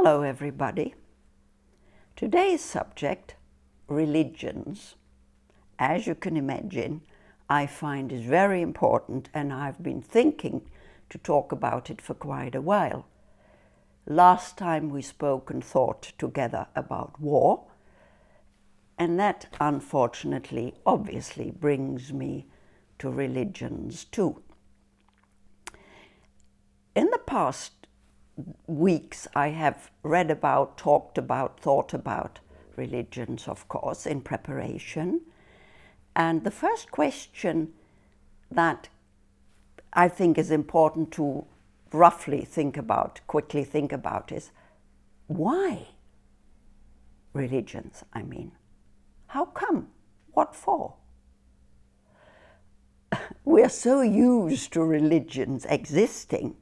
Hello everybody. Today's subject, religions, as you can imagine, I find is very important, and I've been thinking to talk about it for quite a while. Last time we spoke and thought together about war, and that unfortunately obviously brings me to religions too. In the past weeks I have read about, talked about, thought about religions, of course, in preparation. And the first question that I think is important to roughly think about, quickly think about, is why religions, I mean? How come? What for? We are so used to religions existing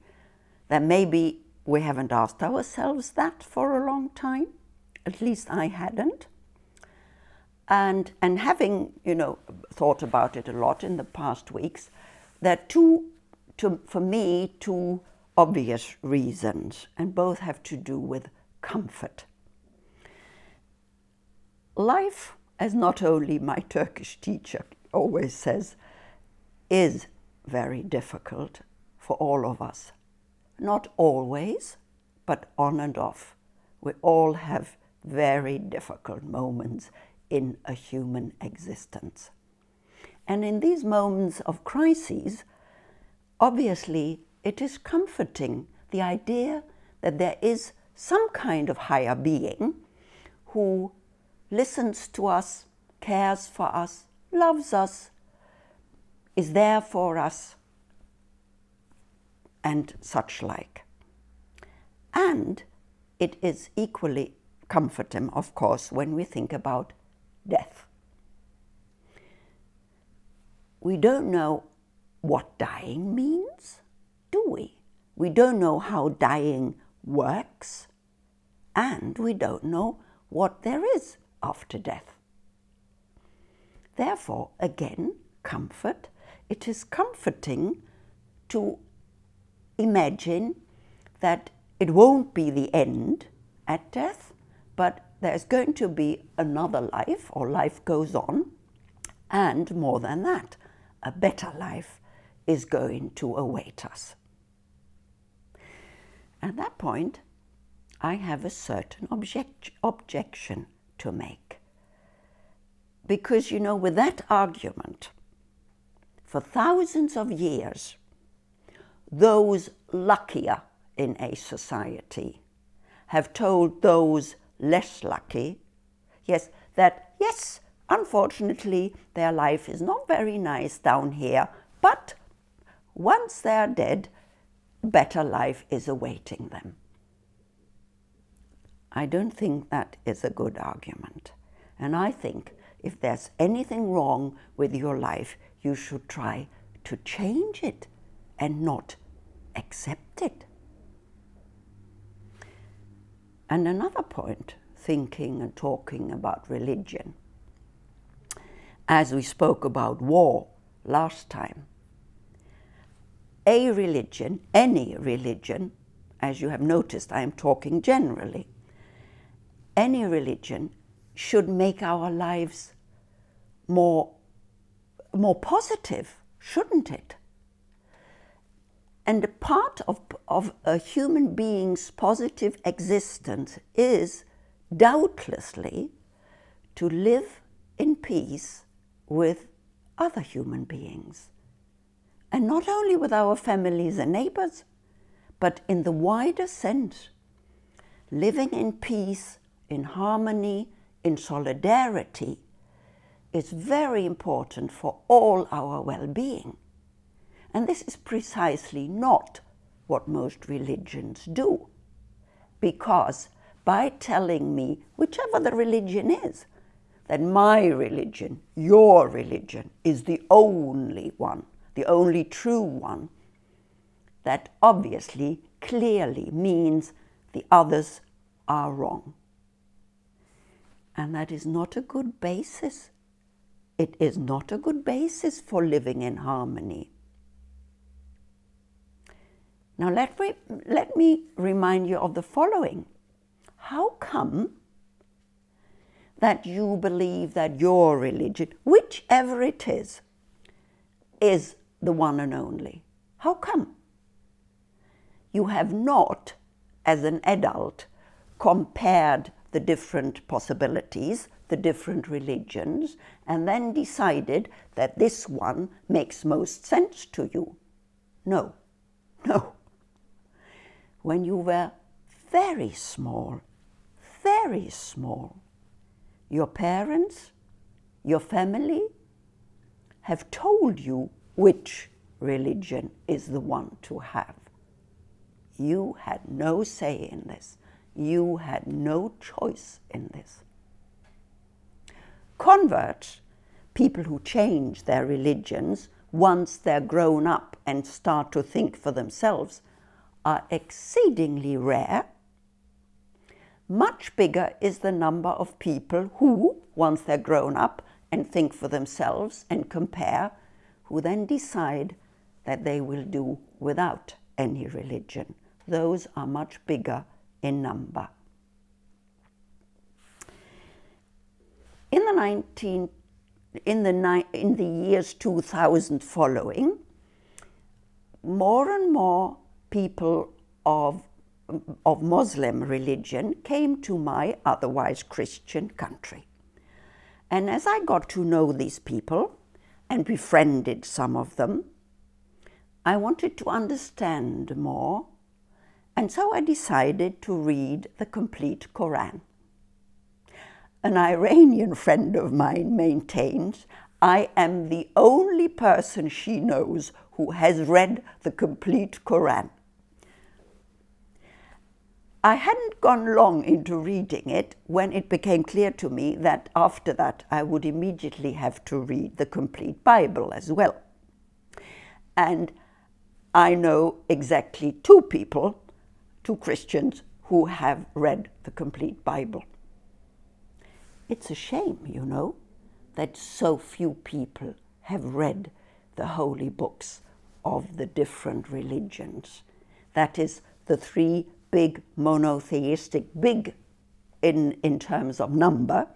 that maybe we haven't asked ourselves that for a long time. At least I hadn't. And having, thought about it a lot in the past weeks, there are for me, two obvious reasons, and both have to do with comfort. Life, as not only my Turkish teacher always says, is very difficult for all of us. Not always, but on and off. We all have very difficult moments in a human existence. And in these moments of crises, obviously it is comforting, the idea that there is some kind of higher being who listens to us, cares for us, loves us, is there for us, and such like. And it is equally comforting, of course, when we think about death. We don't know what dying means, do we? We don't know how dying works, and we don't know what there is after death. Therefore, again, comfort. It is comforting to imagine that it won't be the end at death, but there's going to be another life, or life goes on, and more than that, a better life is going to await us. At that point, I have a certain objection to make. Because, with that argument, for thousands of years, those luckier in a society have told those less lucky, yes, unfortunately, their life is not very nice down here, but once they are dead, better life is awaiting them. I don't think that is a good argument. And I think if there's anything wrong with your life, you should try to change it and not accept it. And another point, thinking and talking about religion, as we spoke about war last time, a religion, any religion, as you have noticed, I am talking generally, any religion should make our lives more positive, shouldn't it? And a part of a human being's positive existence is doubtlessly to live in peace with other human beings. And not only with our families and neighbors, but in the wider sense, living in peace, in harmony, in solidarity is very important for all our well-being. And this is precisely not what most religions do. Because by telling me, whichever the religion is, that my religion, your religion, is the only one, the only true one, that obviously, clearly means the others are wrong. And that is not a good basis. It is not a good basis for living in harmony. Now let me remind you of the following. how come that you believe that your religion, whichever it is the one and only? How come? You have not, as an adult, compared the different possibilities, the different religions, and then decided that this one makes most sense to you. No, no. When you were very small, your parents, your family have told you which religion is the one to have. You had no say in this. You had no choice in this. Converts, people who change their religions once they're grown up and start to think for themselves, are exceedingly rare. Much bigger is the number of people who, once they're grown up and think for themselves and compare, who then decide that they will do without any religion. Those are much bigger in number. In the years 2000 following, more and more people of Moslem religion came to my otherwise Christian country. And as I got to know these people and befriended some of them, I wanted to understand more, and so I decided to read the complete Quran. An Iranian friend of mine maintains I am the only person she knows who has read the complete Quran. I hadn't gone long into reading it when it became clear to me that after that I would immediately have to read the complete Bible as well. And I know exactly two Christians, who have read the complete Bible. It's a shame, you know, that so few people have read the holy books of the different religions. That is, the three big monotheistic, big in terms of number,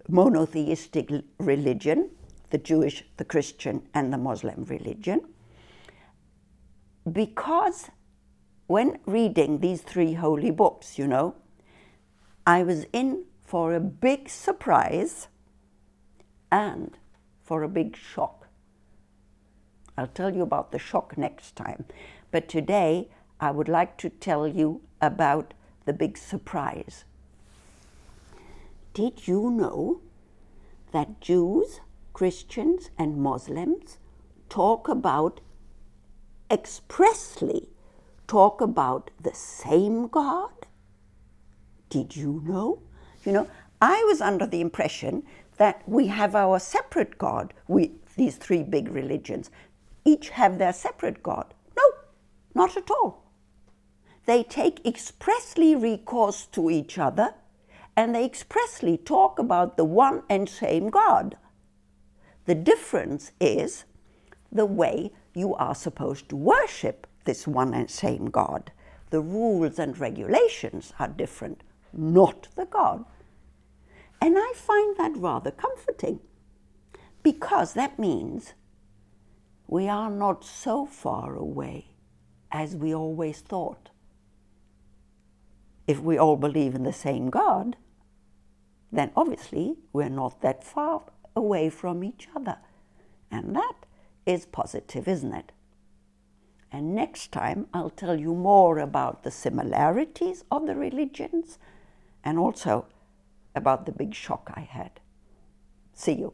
monotheistic religion, the Jewish, the Christian, and the Muslim religion. Because when reading these three holy books, you know, I was in for a big surprise and for a big shock. I'll tell you about the shock next time. But today, I would like to tell you about the big surprise. Did you know that Jews, Christians, and Muslims expressly talk about the same God? Did you know? You know, I was under the impression that we have our separate God. These three big religions, each have their separate God. No, not at all. They take expressly recourse to each other, and they expressly talk about the one and same God. The difference is the way you are supposed to worship this one and same God. The rules and regulations are different, not the God. And I find that rather comforting, because that means we are not so far away as we always thought. If we all believe in the same God, then obviously we're not that far away from each other. And that is positive, isn't it? And next time I'll tell you more about the similarities of the religions and also about the big shock I had. See you.